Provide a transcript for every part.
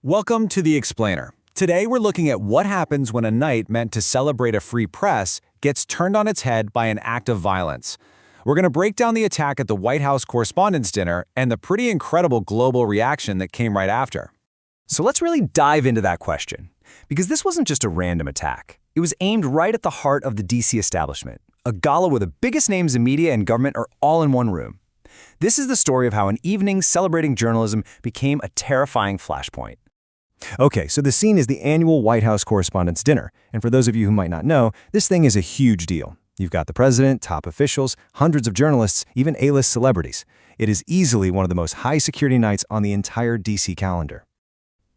Welcome to The Explainer. Today we're looking at what happens when a night meant to celebrate a free press gets turned on its head by an act of violence. We're going to break down the attack at the White House Correspondents Dinner and the pretty incredible global reaction that came right after. So let's really dive into that question, because this wasn't just a random attack. It was aimed right at the heart of the DC establishment, a gala where the biggest names in media and government are all in one room. This is the story of how an evening celebrating journalism became a terrifying flashpoint. Okay, so the scene is the annual White House Correspondents Dinner, and for those of you who might not know, this thing is a huge deal. You've got the president, top officials, hundreds of journalists, even A-list celebrities. It is easily one of the most high-security nights on the entire DC calendar.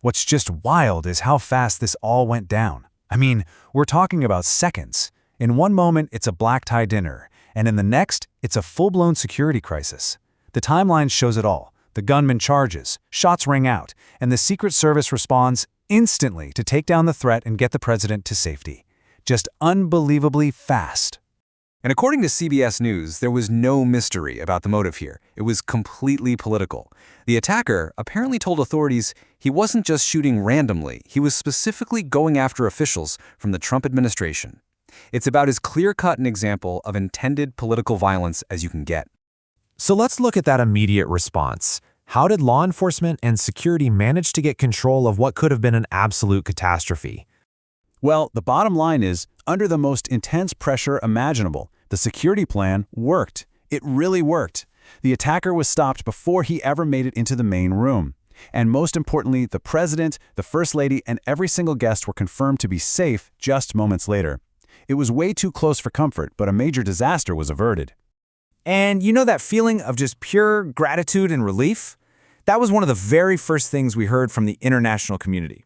What's just wild is how fast this all went down. I mean, we're talking about seconds. In one moment, it's a black-tie dinner, and in the next, it's a full-blown security crisis. The timeline shows it all. The gunman charges, shots ring out, and the Secret Service responds instantly to take down the threat and get the president to safety. Just unbelievably fast. And according to CBS News, there was no mystery about the motive here. It was completely political. The attacker apparently told authorities he wasn't just shooting randomly, he was specifically going after officials from the Trump administration. It's about as clear-cut an example of intended political violence as you can get. So let's look at that immediate response. How did law enforcement and security manage to get control of what could have been an absolute catastrophe? Well, the bottom line is, under the most intense pressure imaginable, the security plan worked. It really worked. The attacker was stopped before he ever made it into the main room. And most importantly, the president, the first lady, and every single guest were confirmed to be safe just moments later. It was way too close for comfort, but a major disaster was averted. And you know that feeling of just pure gratitude and relief? That was one of the very first things we heard from the international community.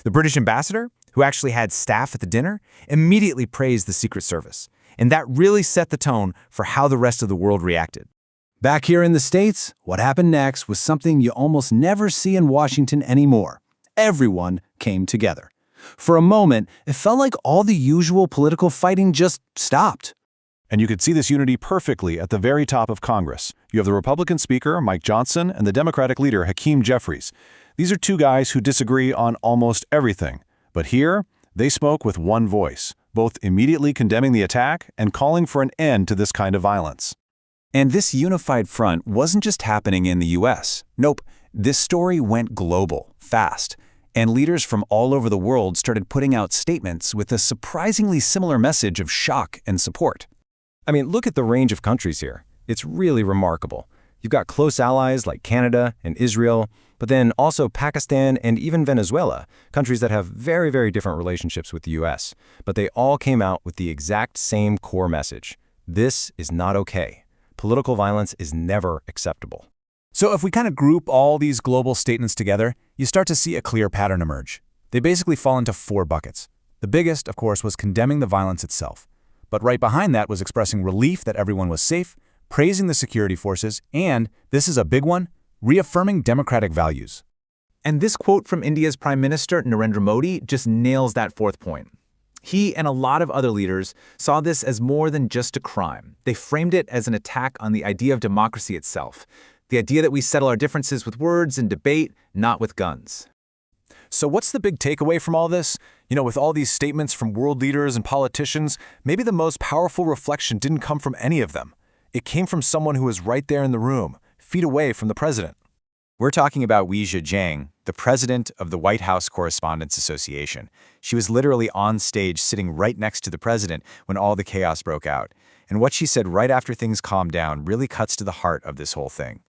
The British ambassador, who actually had staff at the dinner, immediately praised the Secret Service. And that really set the tone for how the rest of the world reacted. Back here in the States, what happened next was something you almost never see in Washington anymore. Everyone came together. For a moment, it felt like all the usual political fighting just stopped. And you could see this unity perfectly at the very top of Congress. You have the Republican Speaker, Mike Johnson, and the Democratic leader, Hakeem Jeffries. These are two guys who disagree on almost everything. But here, they spoke with one voice, both immediately condemning the attack and calling for an end to this kind of violence. And this unified front wasn't just happening in the US. Nope, this story went global, fast. And leaders from all over the world started putting out statements with a surprisingly similar message of shock and support. I mean, look at the range of countries here. It's really remarkable. You've got close allies like Canada and Israel, but then also Pakistan and even Venezuela, countries that have very, very different relationships with the US. But they all came out with the exact same core message. This is not okay. Political violence is never acceptable. So if we kind of group all these global statements together, you start to see a clear pattern emerge. They basically fall into four buckets. The biggest, of course, was condemning the violence itself. But right behind that was expressing relief that everyone was safe, praising the security forces, and, this is a big one, reaffirming democratic values. And this quote from India's Prime Minister Narendra Modi just nails that fourth point. He and a lot of other leaders saw this as more than just a crime. They framed it as an attack on the idea of democracy itself, the idea that we settle our differences with words and debate, not with guns. So what's the big takeaway from all this? With all these statements from world leaders and politicians, maybe the most powerful reflection didn't come from any of them. It came from someone who was right there in the room, feet away from the president. We're talking about Weijia Jiang, the president of the White House Correspondents Association. She was literally on stage sitting right next to the president when all the chaos broke out. And what she said right after things calmed down really cuts to the heart of this whole thing.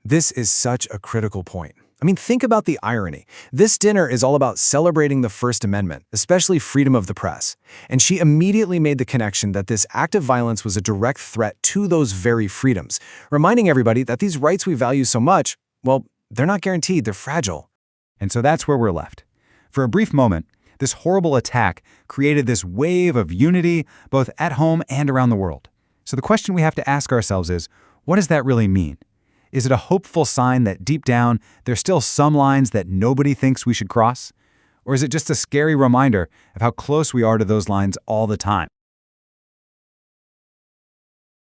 This is such a critical point. I mean, think about the irony. This dinner is all about celebrating the First Amendment, especially freedom of the press. And she immediately made the connection that this act of violence was a direct threat to those very freedoms, reminding everybody that these rights we value so much, well, they're not guaranteed, they're fragile. And so that's where we're left. For a brief moment, this horrible attack created this wave of unity, both at home and around the world. So the question we have to ask ourselves is, what does that really mean? Is it a hopeful sign that deep down, there's still some lines that nobody thinks we should cross? Or is it just a scary reminder of how close we are to those lines all the time?